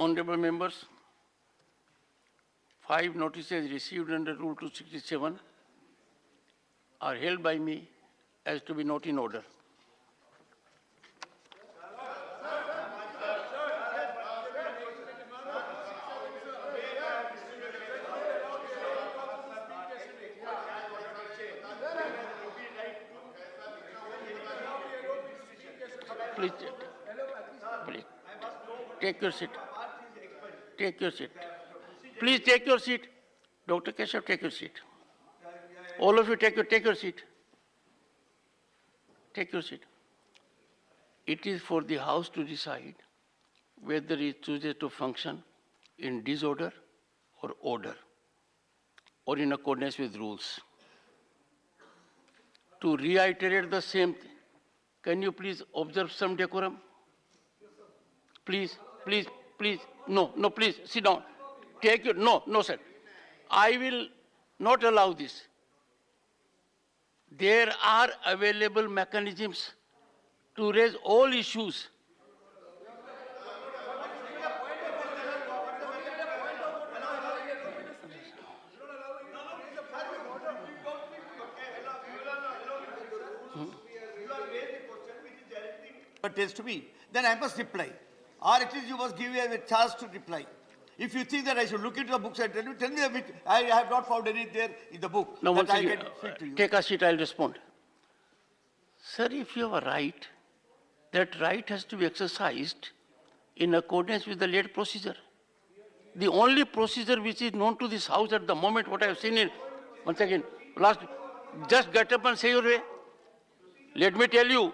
Honorable members, 5 notices received under Rule 267 are held by me as to be not in order. Please, please, take your seat. Take your seat. Please take your seat. Dr. Keshav, take your seat. All of you take your seat. Take your seat. It is for the House to decide whether it chooses to function in disorder or order, or in accordance with rules. To reiterate the same thing, can you please observe some decorum? Please, please, please. No, please, sit down. Take your, no, sir. I will not allow this. There are available mechanisms to raise all issues. Pertains to me, then I must reply. Or at least you must give me a chance to reply. If you think that I should look into the books and tell me a bit, I have not found any there in the book. Now, that once I again, can fit to you. Take a seat, I'll respond. Sir, if you have a right, that right has to be exercised in accordance with the late procedure. The only procedure which is known to this House at the moment, what I have seen in, once again, just get up and say your way. Let me tell you,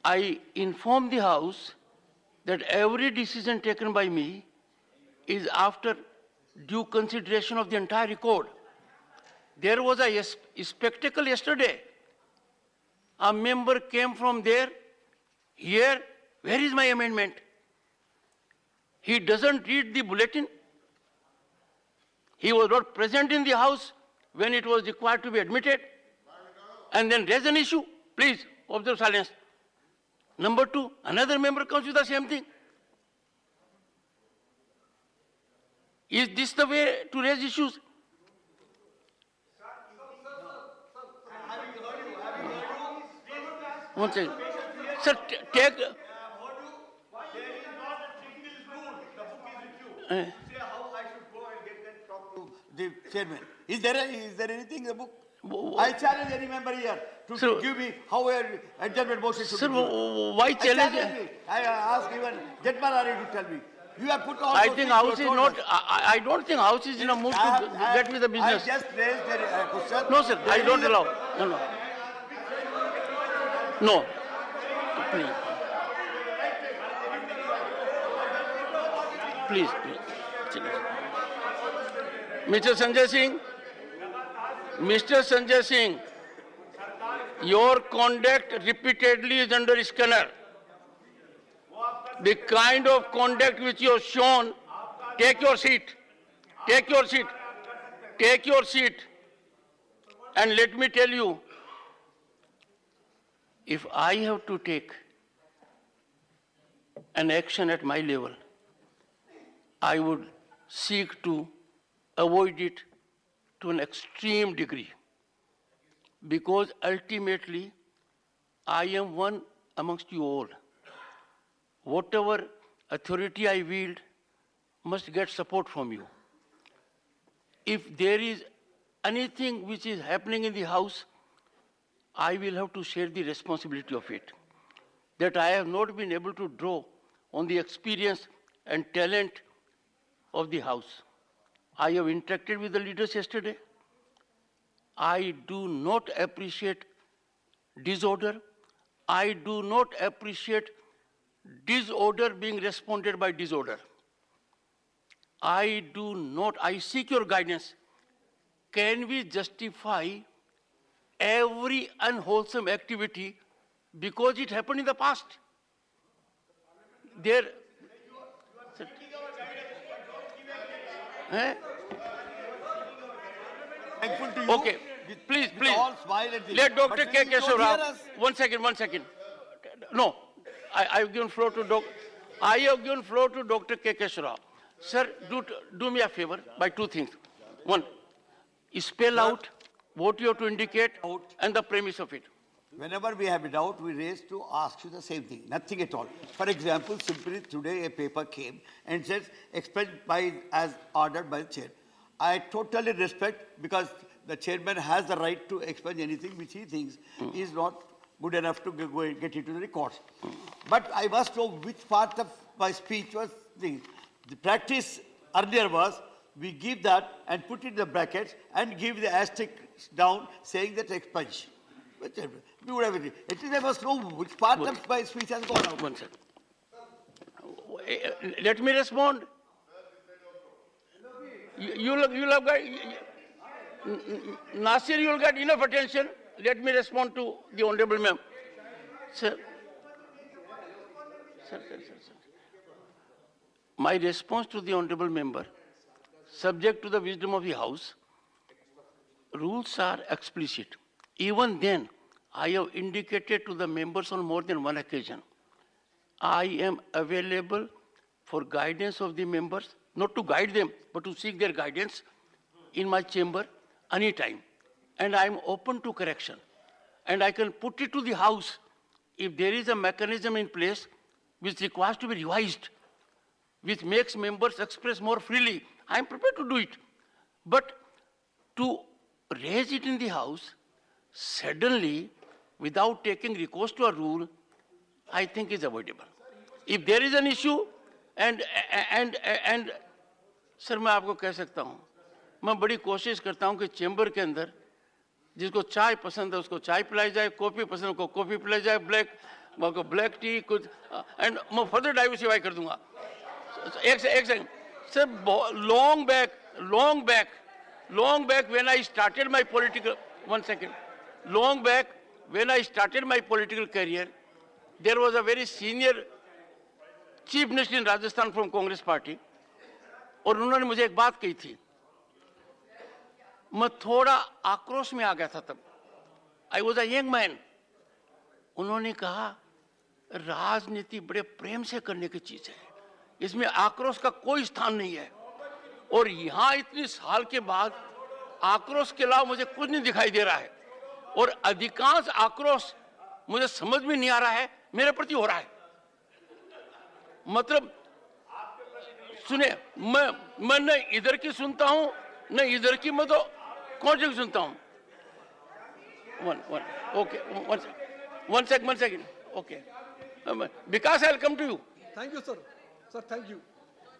I inform the House that every decision taken by me is after due consideration of the entire record. There was a spectacle yesterday. A member came from there, here, where is my amendment? He doesn't read the bulletin. He was not present in the House when it was required to be admitted. And then raise an issue. Please, observe silence. Number 2, another member comes with the same thing. Is this the way to raise issues? One second. Sir, take... How I should go and get and talk to the chairman. Is there anything in the book? I challenge any member here to give me how an adjournment motion should be. Sir, why challenge? I ask even Jetmalari to tell me. You have put all I think House is not, I don't think House is in a mood to get with the business. I just raised a question. No, sir, I don't allow. No. No. Please. Please. Mr. Sanjay Singh, your conduct repeatedly is under scanner. The kind of conduct which you have shown, take your seat. Take your seat. Take your seat. And let me tell you, if I have to take an action at my level, I would seek to avoid it to an extreme degree, because ultimately I am one amongst you all. Whatever authority I wield must get support from you. If there is anything which is happening in the House, I will have to share the responsibility of it. That I have not been able to draw on the experience and talent of the House. I have interacted with the leaders yesterday. I do not appreciate disorder. I do not appreciate disorder being responded by disorder. I seek your guidance. Can we justify every unwholesome activity because it happened in the past? There. Thankful to you. Okay, please. All smile at this. Let Dr. K. But you don't Keshav Rao. hear us. One second. No, I have given floor to I have given floor to Dr. K. Rao. Sir, do me a favor by two things. One, spell out what you have to indicate and the premise of it. Whenever we have a doubt, we raise to ask you the same thing, nothing at all. For example, simply today a paper came and says expelled by as ordered by the chair. I totally respect, because the chairman has the right to expunge anything which he thinks is not good enough to go and get into the records. But I must know which part of my speech was the practice earlier was we give that and put it in the brackets and give the asterisk down saying that expunge. We would have it. At least I must know which part of my speech has gone out. One second. Let me respond. You'll have got, Nasir, you'll get enough attention. Let me respond to the Honorable Member. Sir. Sir. My response to the Honorable Member, subject to the wisdom of the House, rules are explicit. Even then, I have indicated to the members on more than one occasion, I am available for guidance of the members, not to guide them, but to seek their guidance in my chamber anytime. And I am open to correction. And I can put it to the House if there is a mechanism in place which requires to be revised, which makes members express more freely. I am prepared to do it. But to raise it in the House suddenly, without taking recourse to a rule, I think is avoidable. If there is an issue, and sir मैं आपको कह सकता हूँ, मैं बड़ी कोशिश करता हूँ कि चेंबर के अंदर जिसको चाय पसंद है उसको चाय पिलाई जाए, कॉफी पसंद को कॉफी पिलाई जाए, ब्लैक टी कुछ, एंड मैं फर्दर डाइवर्सिफाई कर दूंगा. एक second sir, long back when I started my political, long back when I started my political career, there was a very senior chief minister in Rajasthan from Congress party, और उन्होंने मुझे एक बात कही थी, मैं थोड़ा आक्रोश में आ गया था तब. I was a young man. उन्होंने कहा राजनीति बड़े प्रेम से करने की चीज है, इसमें आक्रोश का कोई स्थान नहीं है. और यहां इतनी साल के बाद आक्रोश के अलावा मुझे कुछ नहीं दिखाई दे रहा है, और अधिकांश आक्रोश मुझे समझ में नहीं आ रहा है मेरे प्रति हो रहा है. मतलब सुने, मैं न इधर की सुनता हूं न इधर की, मैं तो कौन सी सुनता हूं. One second. Okay. Vikas, I'll come to you. Thank you, sir. Sir, thank you.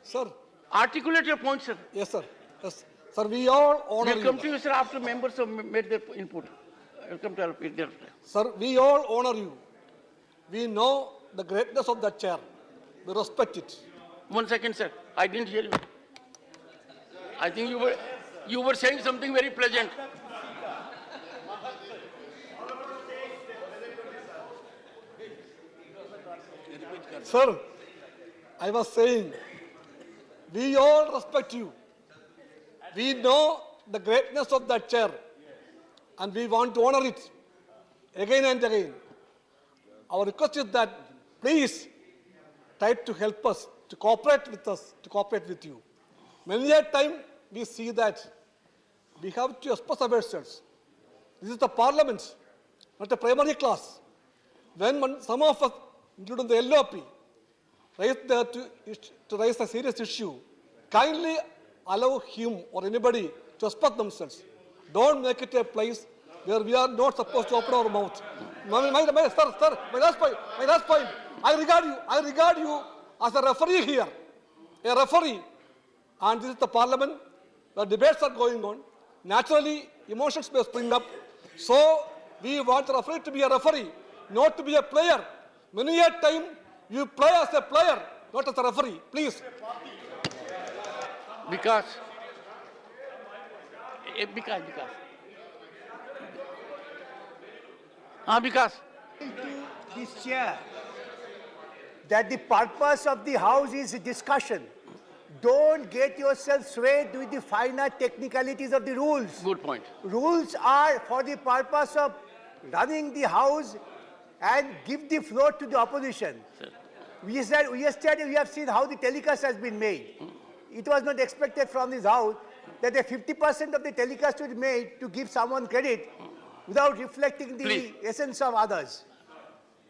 Sir. Articulate your point, sir. Yes, sir. Yes. Sir, we all honor you. We'll come to you, sir, after members have made their input. I'll come to their. Sir, we all honor you. We know the greatness of that chair. We respect it. 1 second, sir. I didn't hear you. I think you were saying something very pleasant. Sir, I was saying, we all respect you. We know the greatness of that chair, and we want to honor it again and again. Our request is that please try to help us, to cooperate with you. Many a time we see that we have to express ourselves. This is the parliament, not a primary class. When some of us, including the LOP, to raise a serious issue, kindly allow him or anybody to express themselves. Don't make it a place where we are not supposed to open our mouth. My last point. I regard you as a referee here, a referee, and this is the parliament. The debates are going on. Naturally, emotions may spring up. So we want the referee to be a referee, not to be a player. Many a time you play as a player, not as a referee. Please. Vikas. Vikas. This chair, that the purpose of the house is discussion. Don't get yourself swayed with the finer technicalities of the rules. Good point. Rules are for the purpose of running the house and give the floor to the opposition. Yesterday we have seen how the telecast has been made. It was not expected from this house that a 50% of the telecast will be made to give someone credit without reflecting the Please. essence of others.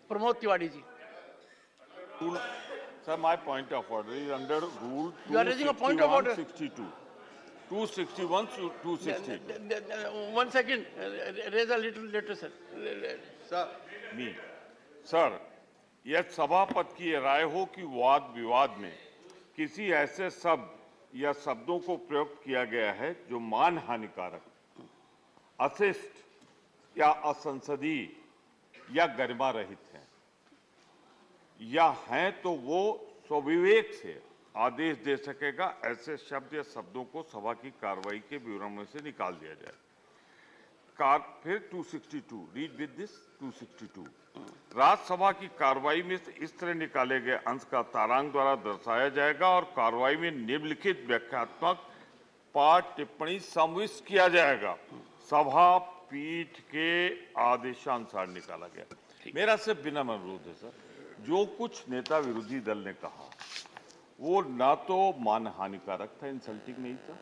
Pramod Tiwari ji. Sir, my point of order is under Rule You are raising a point of order. 261 to 260. 1 second. Raise a little later, sir. Sir, me. Sir, यह सभापति की राय हो कि वाद विवाद में किसी ऐसे शब्द या शब्दों को प्रयोग किया गया है जो मान हानिकारक, अशिष्ट या असंसदीय या गरिमा रहित है, या हैं तो वो स्वविवेक से आदेश दे सकेगा ऐसे शब्द या शब्दों को सभा की कार्रवाई के विवरण में से निकाल दिया जाए। फिर 262 रीड विद दिस 262 राज्यसभा की कार्रवाई में से इस तरह निकाले गए अंश का तारांक द्वारा दर्शाया जाएगा और कार्रवाई में निम्नलिखित व्याख्यात्मक पाठ टिप्पणी समाविष्ट किया जाएगा। सभा पीठ के आदेशानुसार निकाला गया। मेरा सिर्फ विनम्र अनुरोध है सर, जो कुछ नेता विरोधी दल ने कहा वो ना तो मान हानिकारक था, इंसल्टिंग नहीं था।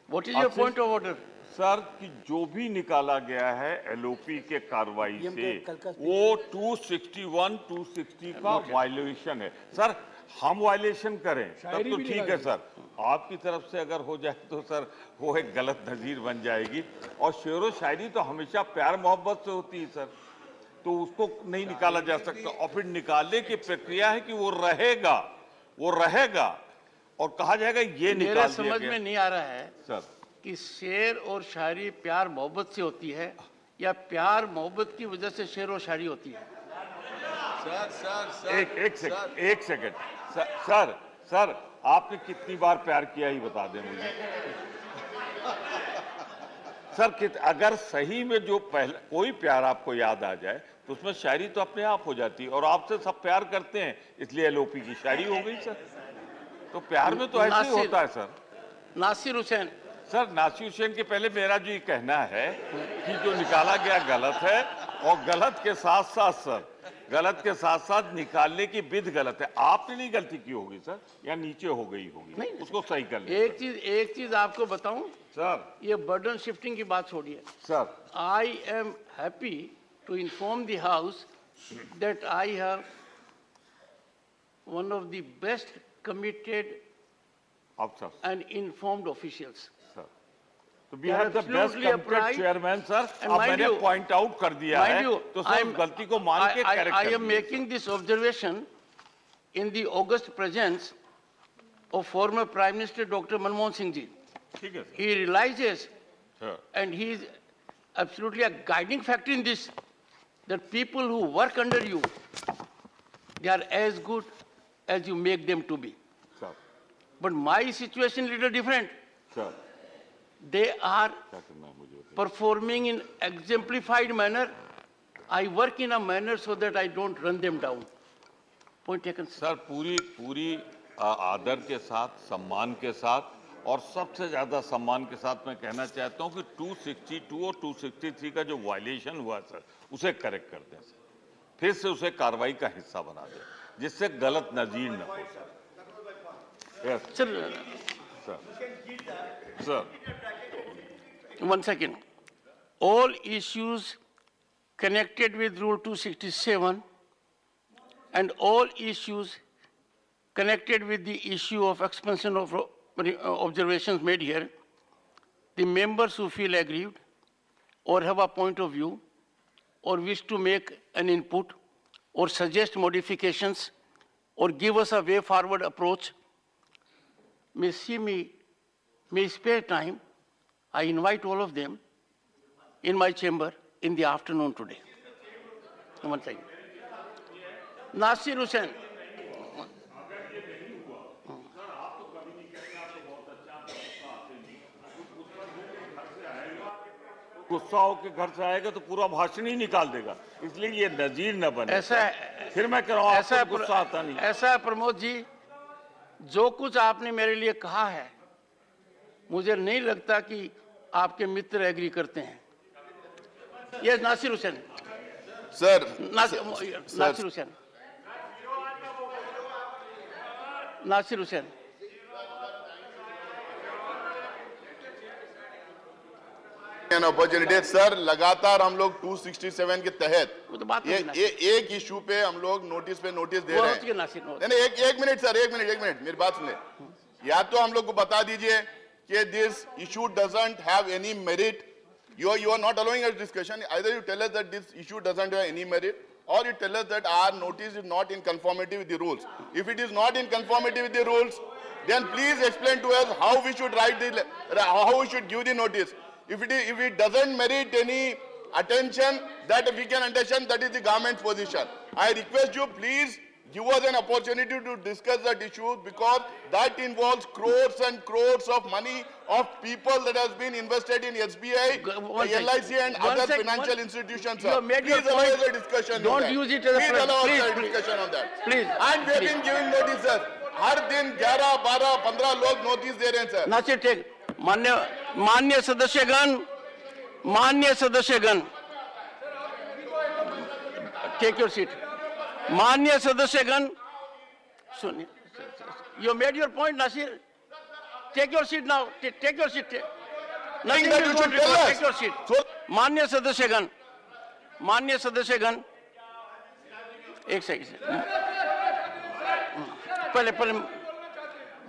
What is your point of order? Sir कि जो भी निकाला गया है एलओपी के कार्रवाई से वो 261, 260 का वायलेशन है। सर हम वायलेशन करें तब तो ठीक है सर, आपकी तरफ से अगर हो जाए तो सर वो एक गलत नजीर बन जाएगी। और शेरो शायरी तो हमेशा प्यार मोहब्बत से होती है सर, तो उसको नहीं निकाला जा सकता। और फिर निकालने की प्रक्रिया है कि वो रहेगा और कहा जाएगा ये निकाल दिया गया। मेरे समझ में नहीं आ रहा है सर कि शेर और शायरी प्यार मोहब्बत से होती है या प्यार मोहब्बत की वजह से शेर और शायरी होती है। एक सेकंड सर आपने कितनी बार प्यार किया ही बता दें मुझे। सर अगर सही में जो पहले कोई प्यार आपको याद आ जाए तो उसमें शायरी तो अपने आप हो जाती है, और आपसे सब प्यार करते हैं इसलिए एलओपी की शायरी हो गई सर। तो प्यार में तो ऐसे ही होता है सर। नासिर हुसैन सर नासिर हुसैन के पहले मेरा जो ये कहना है कि जो निकाला गया गलत है, और गलत के साथ साथ निकालने की विधि गलत है। आपने नहीं गलती की होगी सर, या नीचे हो गई होगी, उसको सही कर लें। एक चीज आपको बताऊं सर, ये बर्डन शिफ्टिंग की बात छोड़िए sir. I am happy to inform the House that I have one of the best committed and informed officials. Sir, so we have the best committed chairman, sir. अब मैंने point out कर दिया है, तो sir गलती को मान के correct कर I am making this observation in the august presence of former Prime Minister Dr. Manmohan Singh ji. ठीक है sir. He realizes, Sir. and he is absolutely a guiding factor in this, that people who work under you, they are as good as you make them to be. Sir. But my situation is a little different. Sir. They are performing in exemplified manner. I work in a manner so that I don't run them down. Point taken. Sir, पूरी आदर के साथ, सम्मान के साथ और सबसे ज्यादा सम्मान के साथ मैं कहना चाहता हूं कि 262 और 263 का जो वायलेशन हुआ सर उसे करेक्ट कर दें सर, फिर से उसे कार्रवाई का हिस्सा बना दें जिससे गलत नजीर न हो sir. Sir 1 second. All issues connected with Rule 267 and all issues connected with the issue of expansion of observations made here, the members who feel aggrieved or have a point of view or wish to make an input or suggest modifications or give us a way forward approach may spare time. I invite all of them in my chamber in the afternoon today. One second. Nasir Hussain. गुस्सा होकर घर से आएगा तो पूरा भाषण ही निकाल देगा, इसलिए ये नजीर न बने। ऐसा फिर मैं कह रहा हूं आपको गुस्सा आता नहीं। ऐसा है प्रमोद जी, जो कुछ आपने मेरे लिए कहा है मुझे नहीं लगता कि आपके मित्र एग्री करते हैं। ये Nasir Hussain sir Nasir Hussain, Nasir Hussain, an opportunity sir, लगातार हम लोग 267 के तहत वो तो बात एक इशू पे हम लोग नोटिस पे नोटिस दे रहे हैं। नहीं, एक मिनट सर, एक मिनट मेरी बात सुने। या तो हम लोग को बता दीजिए कि this issue doesn't have any merit, you are not allowing us discussion. Either you tell us that this issue doesn't have any merit, or you tell us that our notice is not in conformity with the rules. If it is not in conformity with the rules, then please explain to us how we should how we should give the notice. If it doesn't merit any attention, that we can understand that is the government's position. I request you, please give us an opportunity to discuss that issue, because that involves crores and crores of money of people that has been invested in SBI, LIC and other financial institutions. Sir. Please allow us a discussion on that. Don't use it as a Please allow us a discussion on that. Please. And we have been giving notices. हर दिन 11, 12, 15 लोग notice दे रहे हैं sir. Nasir take, मान्य सदस्यगण, take your seat. मान्य सदस्यगण, सुनिए, you made your point, Nasir. Take your seat now. Take your seat. Nothing that will you go should on tell record. us. Take your seat. So- मान्य सदस्यगण, एक second, पहले,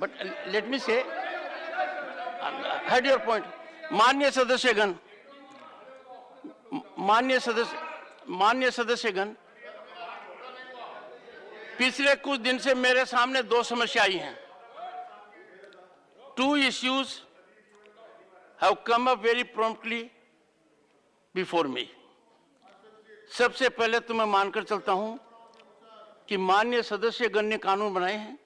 but let me say, had your point. मान्य सदस्यगण, पिछले कुछ दिन से मेरे सामने दो समस्या आई हैं। Two issues have come up very promptly before me. सबसे पहले तो मैं मानकर चलता हूं कि माननीय सदस्यगण ने कानून बनाए हैं,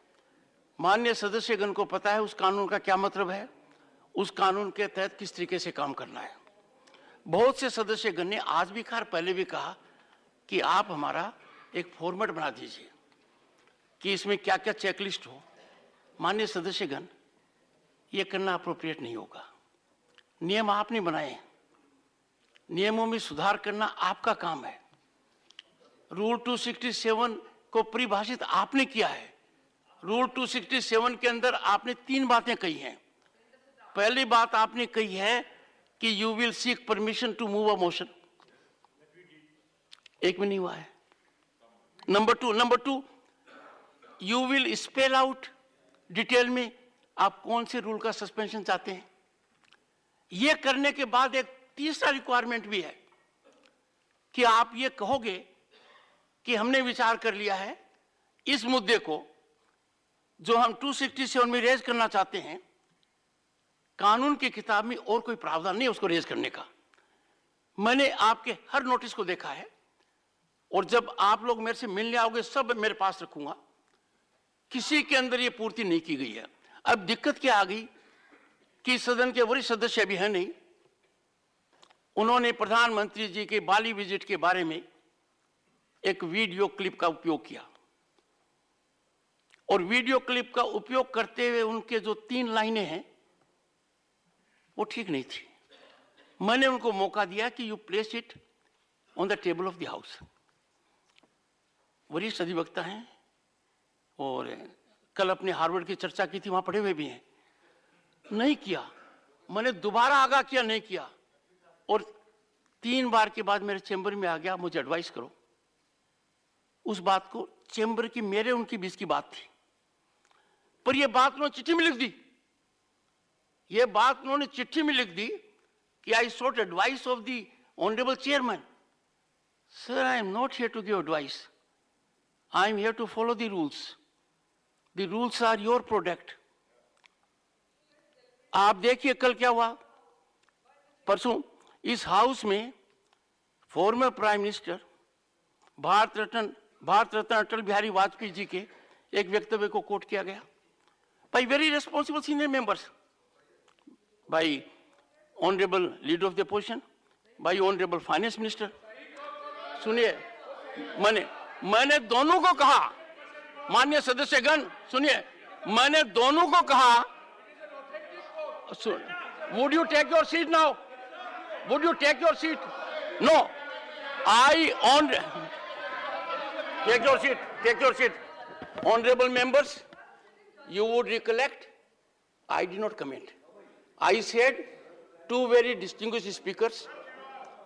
माननीय सदस्यगण को पता है उस कानून का क्या मतलब है, उस कानून के तहत किस तरीके से काम करना है। बहुत से सदस्यगण ने आज भी कहा, पहले भी कहा कि आप हमारा एक फॉर्मेट बना दीजिए कि इसमें क्या क्या चेकलिस्ट हो। माननीय सदस्यगण, ये करना अप्रोप्रिएट नहीं होगा। नियम आपने बनाए हैं, नियमों में सुधार करना आपका काम है। रूल 267 को परिभाषित आपने किया है। रूल 267 के अंदर आपने 3 बातें कही हैं। पहली बात आपने कही है कि you will seek permission to move a motion, एक में नहीं हुआ है। Number two you will spell out detail में आप कौन से रूल का सस्पेंशन चाहते हैं। यह करने के बाद एक तीसरा रिक्वायरमेंट भी है कि आप ये कहोगे कि हमने विचार कर लिया है इस मुद्दे को जो हम 267 में रेज करना चाहते हैं, कानून की किताब में और कोई प्रावधान नहीं उसको रेज करने का। मैंने आपके हर नोटिस को देखा है और जब आप लोग मेरे से मिलने आओगे सब मेरे पास रखूंगा। किसी के अंदर ये पूर्ति नहीं की गई है। अब दिक्कत क्या आ गई कि सदन के वरिष्ठ सदस्य भी हैं नहीं, उन्होंने प्रधानमंत्री जी के बाली विजिट के बारे में एक वीडियो क्लिप का उपयोग किया और वीडियो क्लिप का उपयोग करते हुए उनके जो 3 लाइनें हैं वो ठीक नहीं थी। मैंने उनको मौका दिया कि you place it on the table of the house. वरिष्ठ अधिवक्ता हैं और कल अपने हार्वर्ड की चर्चा की थी, वहां पढ़े हुए भी हैं। नहीं किया, मैंने दोबारा आगाह किया, नहीं किया और 3 बार के बाद मेरे चैम्बर में आ गया, मुझे एडवाइस करो। उस बात को चैम्बर की मेरे उनकी बीच की बात थी, पर यह बात उन्होंने चिट्ठी में लिख दी। यह बात उन्होंने चिट्ठी में लिख दी कि आई sought advice of the honorable chairman. Sir, I am not here to give advice. I am here to follow the rules. The rules are your product. आप देखिए कल क्या हुआ। परसों इस हाउस में former prime minister Bharat Ratna Atal Bihari Vajpayee ji के एक वक्तव्य को कोट किया गया by very responsible senior members, by honorable leader of the opposition, by honorable finance minister. सुनिए, मैंने दोनों को कहा, माननीय सदस्यगण सुनिए, मैंने दोनों को कहा, would you take your seat now? Would you take your seat? No. Take your seat. Take your seat. Honorable members, you would recollect, I did not comment. I said two very distinguished speakers,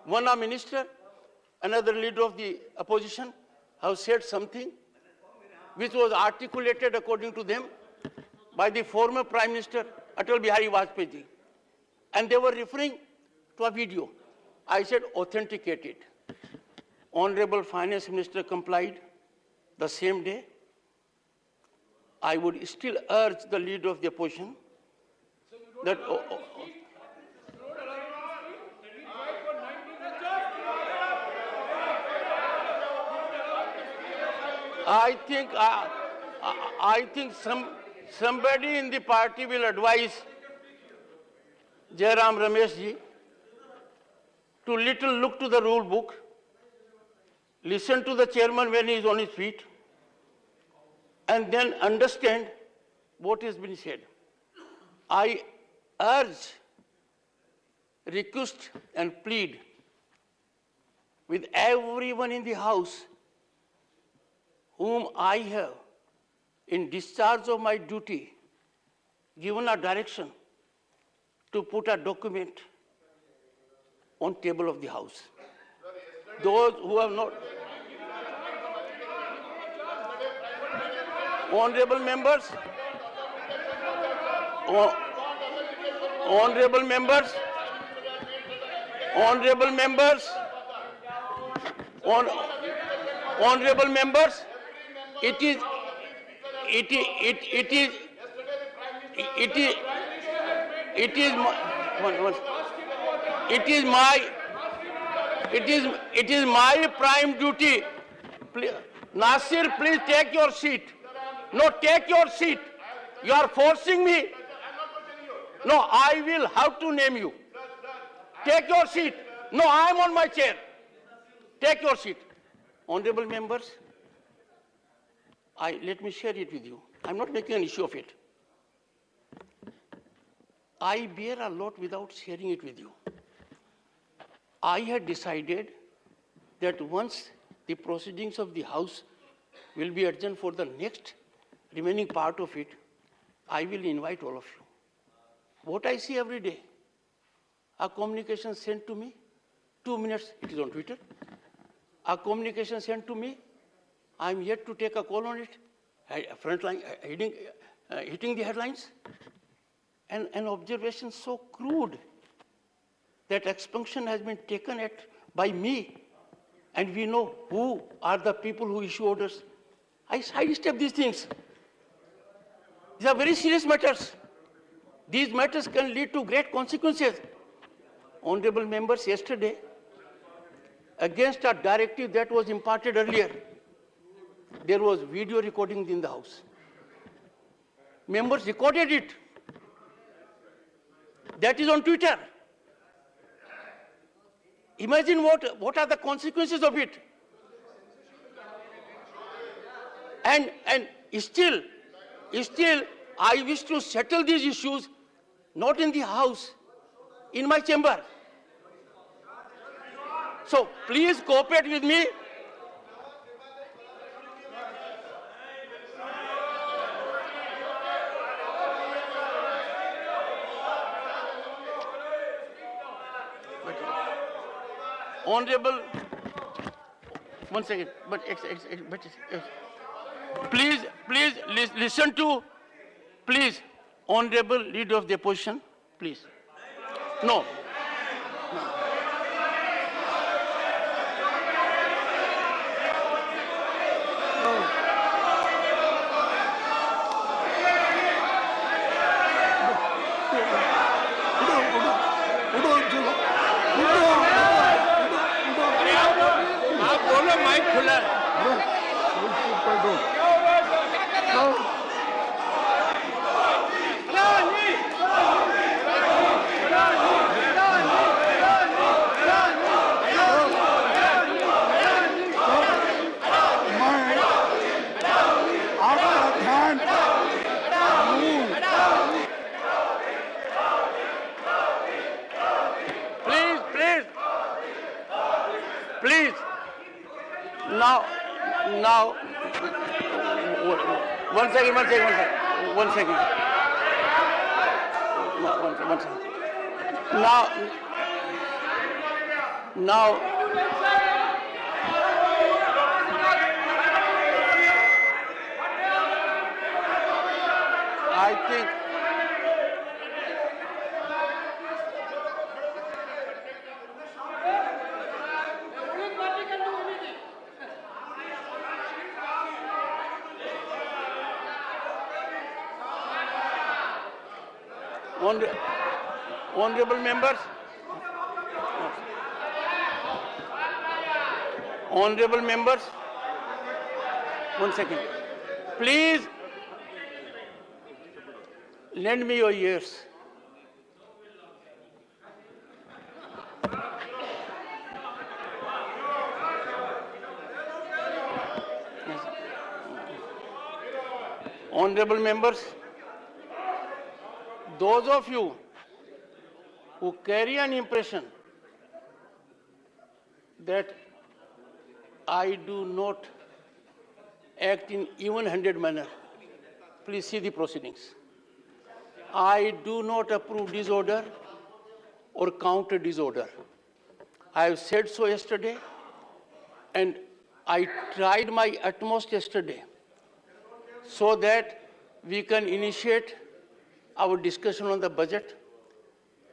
one a minister, another leader of the opposition, have said something which was articulated according to them by the former Prime Minister Atal Bihari Vajpayee ji. And they were referring to a video. I said authenticate it. Honorable Finance Minister complied the same day. I would still urge the leader of the opposition that I think somebody in the party will advise Jairam Ramesh ji to little look to the rule book, listen to the chairman when he is on his feet, and then understand what has been said. I urge, request and plead with everyone in the House whom I have, in discharge of my duty, given a direction to put a document on table of the House. Those who have not... Honorable members, honorable members, honorable members, honorable members, it is my prime duty. Nasir, please take your seat. No, take your seat. You are forcing me. No, I will have to name you. Take your seat. No, I am on my chair. Take your seat. Honorable members, let me share it with you. I'm not making an issue of it. I bear a lot without sharing it with you. I had decided that once the proceedings of the House will be adjourned for the next remaining part of it, I will invite all of you. What I see every day, a communication sent to me, 2 minutes, it is on Twitter. A communication sent to me, I am yet to take a call on it, frontline, hitting the headlines. And an observation so crude that expunction has been taken by me, and we know who are the people who issue orders. I sidestep these things. These are very serious matters. These matters can lead to great consequences. Honorable members, yesterday, against a directive that was imparted earlier, there was video recording in the House. Members recorded it. That is on Twitter. Imagine what are the consequences of it. And still, I wish to settle these issues not in the House, in my chamber. So please cooperate with me. Honorable, one second, please listen to, please, Honorable Leader of the Opposition, please. No. Please. Now, one second. Now, I think honorable members, one second. Please lend me your ears. Yes. Honorable members, those of you who carry an impression that I do not act in even-handed manner, please see the proceedings. I do not approve disorder or counter disorder. I have said so yesterday, and I tried my utmost yesterday so that we can initiate our discussion on the budget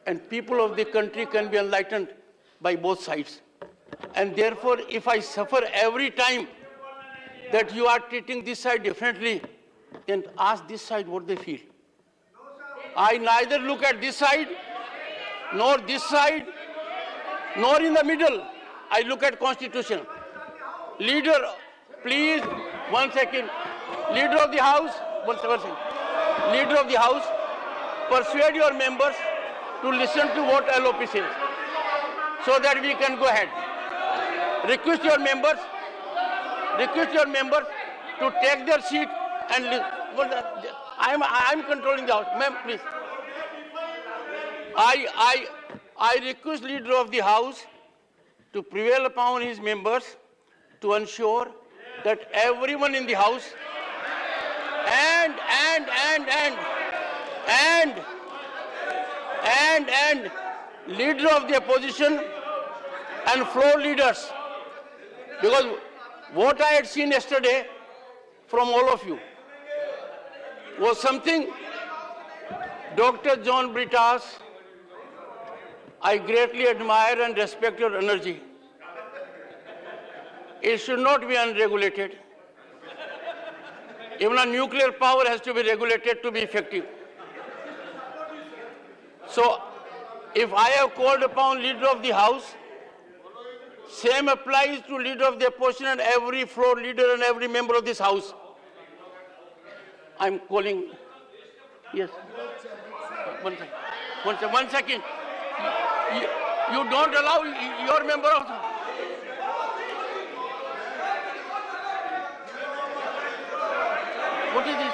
and people of the country can be enlightened by both sides. And therefore, if I suffer every time that you are treating this side differently, then ask this side what they feel. I neither look at this side, nor this side, nor in the middle. I look at Constitution. Leader, please, 1 second. Leader of the House, one second. Leader of the House, persuade your members to listen to what LOP says, so that we can go ahead. Request your members to take their seat and I'm controlling the House. Ma'am, please. I request Leader of the House to prevail upon his members to ensure that everyone in the House and Leader of the Opposition and floor leaders, because what I had seen yesterday from all of you was something. Dr. John Britas, I greatly admire and respect your energy. It should not be unregulated. Even a nuclear power has to be regulated to be effective. So, if I have called upon Leader of the House, same applies to Leader of the Opposition and every floor leader and every member of this House. I'm calling. Yes. One second. You don't allow your member of. What is this?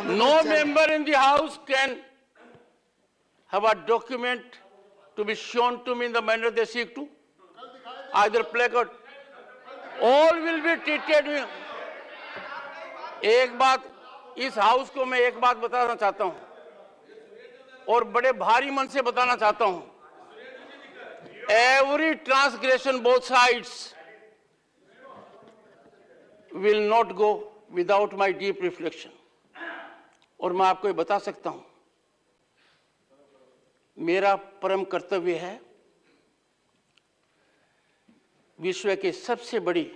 No member in the House can have a document to be shown to me in the manner they seek to. Either placard. All will be treated with. एक बात इस house को मैं एक बात बताना चाहता हूं और बड़े भारी मन से बताना चाहता हूं. Every transgression both sides will not go without my deep reflection. और मैं आपको ये बता सकता हूं, मेरा परम कर्तव्य है विश्व के सबसे बड़ी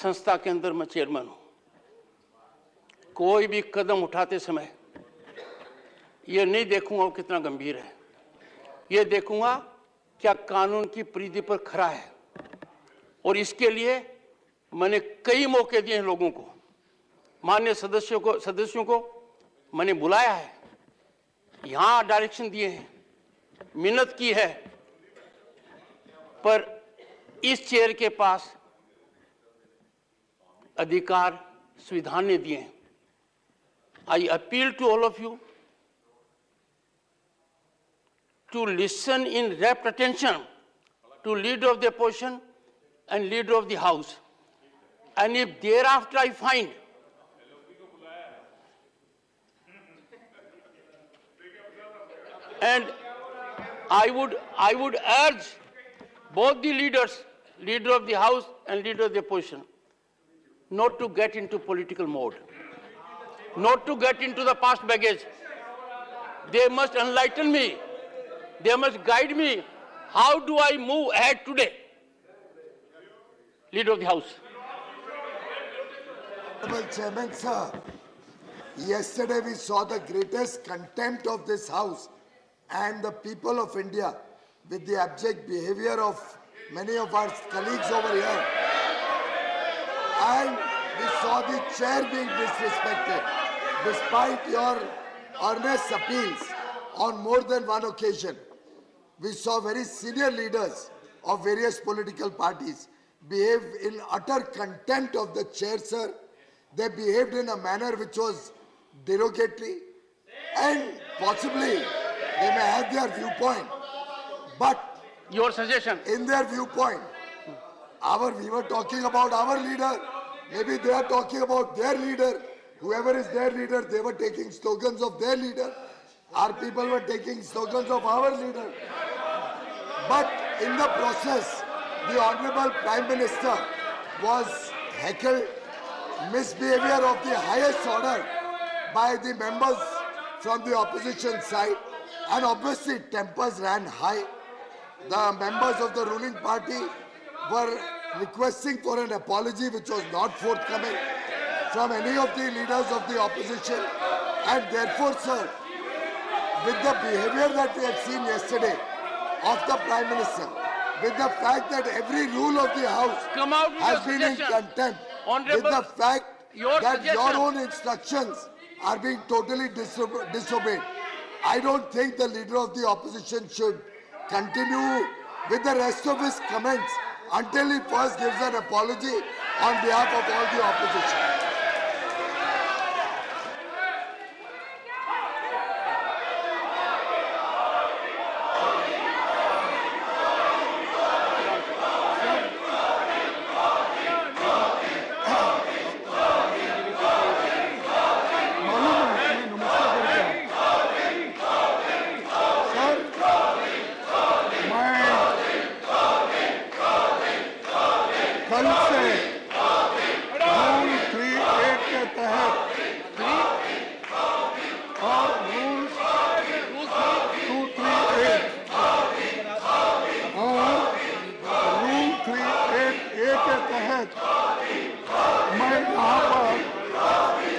संस्था के अंदर मैं चेयरमैन हूं. कोई भी कदम उठाते समय ये नहीं देखूंगा वो कितना गंभीर है, ये देखूंगा क्या कानून की परिधि पर खरा है. और इसके लिए मैंने कई मौके दिए हैं लोगों को, माननीय सदस्यों को मैंने बुलाया है, यहां डायरेक्शन दिए हैं, मिन्नत की है, पर इस चेयर के पास अधिकार संविधान ने दिए हैं. I appeal to all of you to listen in rapt attention to leader of the opposition and leader of the House. And if thereafter I find and I would urge both the leaders, leader of the House and leader of the opposition, not to get into political mode, not to get into the past baggage. They must enlighten me. They must guide me. How do I move ahead today? Leader of the House. Honorable Chairman, sir, yesterday we saw the greatest contempt of this House and the people of India with the abject behavior of many of our colleagues over here. And we saw the chair being disrespected despite your earnest appeals on more than one occasion. We saw very senior leaders of various political parties behave in utter contempt of the chair, sir. They behaved in a manner which was derogatory, and possibly they may have their viewpoint, but your suggestion in their viewpoint, we were talking about our leader, maybe they are talking about their leader. Whoever is their leader, they were taking slogans of their leader. Our people were taking slogans of our leader. But in the process, the Honorable Prime Minister was heckled, misbehavior of the highest order by the members from the opposition side, and obviously tempers ran high. The members of the ruling party were requesting for an apology which was not forthcoming from any of the leaders of the opposition, and therefore, sir, with the behavior that we had seen yesterday of the Prime Minister, with the fact that every rule of the House has been in contempt, with the fact that your own instructions are being totally disobeyed, I don't think the leader of the opposition should continue with the rest of his comments until he first gives an apology on behalf of all the opposition.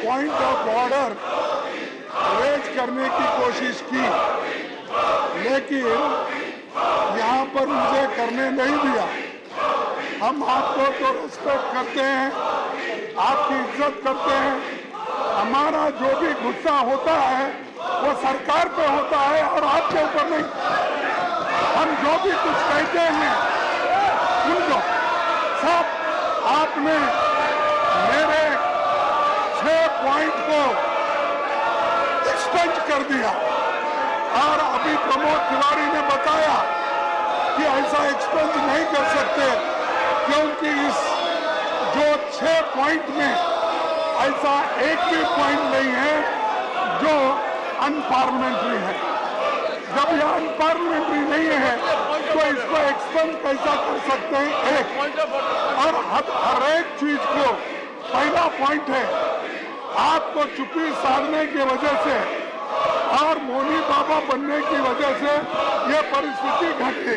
Point of order raise करने की कोशिश की, लेकिन यहाँ पर मुझे करने नहीं दिया। हम आपको तो रिस्पेक्ट करते हैं, आपकी इज्जत करते हैं। हमारा जो भी गुस्सा होता है वो सरकार पे होता है और आपके ऊपर नहीं। हम जो भी कुछ कहते हैं उनको सब आपने मेरे 6 पॉइंट को एक्सपेंड कर दिया, और अभी प्रमोद तिवारी ने बताया कि ऐसा एक्सपेंड नहीं कर सकते क्योंकि इस जो 6 पॉइंट में ऐसा एक भी पॉइंट नहीं है जो अनपार्लियामेंट्री है। जब यह अनपार्लियामेंट्री नहीं है तो इसको एक्सपेंड कैसा कर सकते हैं? एक और हर एक चीज को पहला पॉइंट है, आपको चुप्पी साधने की वजह से और मोनी बाबा बनने की वजह से ये परिस्थिति घट गई।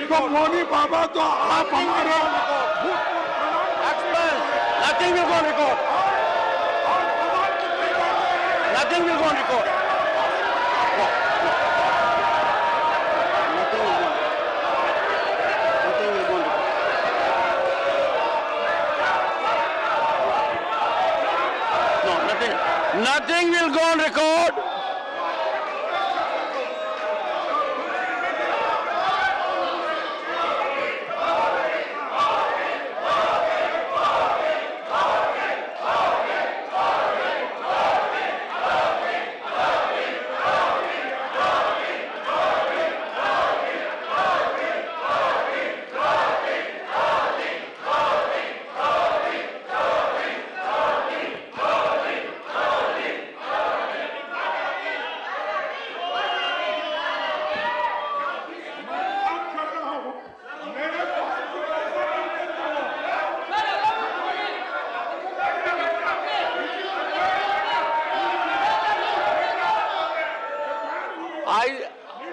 तो मोनी बाबा तो आप हमारे Nothing will go on record. Nothing will go on record. Nothing will go on record.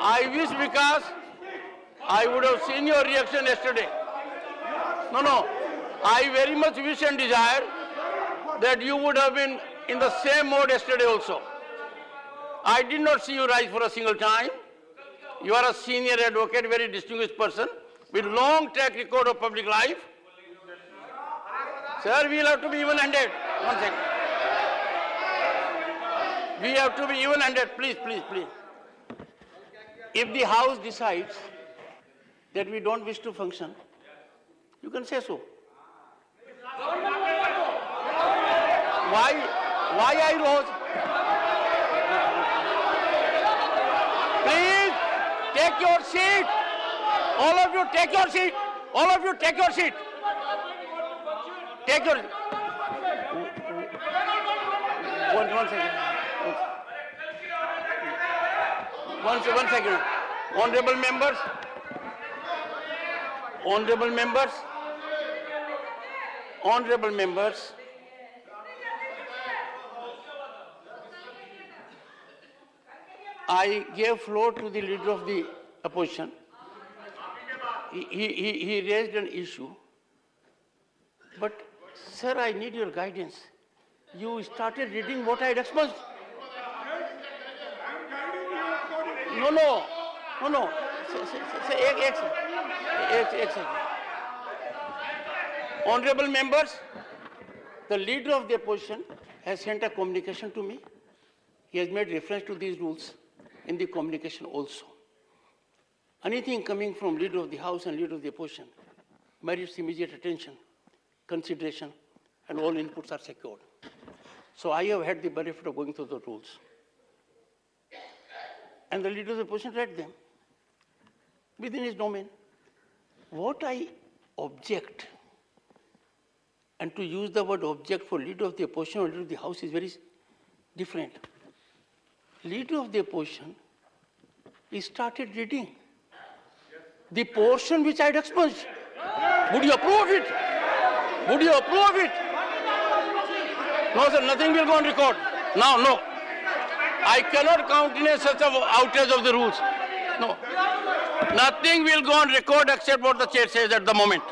I wish, because I would have seen your reaction yesterday. No. I very much wish and desire that you would have been in the same mode yesterday also. I did not see you rise for a single time. You are a senior advocate, very distinguished person with long track record of public life. Sir, we will have to be even-handed. 1 second. We have to be even-handed. Please. If the House decides that we don't wish to function, you can say so. Why I rose? Please take your seat. All of you take your seat. All of you take your seat. Take your. One second. One second. Honorable members. I gave floor to the leader of the opposition. He raised an issue. But, sir, I need your guidance. You started reading what I had exposed. No. Honorable members, the leader of the opposition has sent a communication to me. He has made reference to these rules in the communication also. Anything coming from leader of the House and leader of the opposition merits immediate attention, consideration, and all inputs are secured. So I have had the benefit of going through the rules. And the leader of the opposition read them within his domain. What I object, and to use the word object for leader of the opposition or leader of the House is very different. Leader of the opposition, he started reading the portion which I had expunged. Would you approve of it? Would you approve of it? No, sir, nothing will go on record. No. I cannot countenance such an outrage of the rules. No. Nothing will go on record except what the chair says at the moment.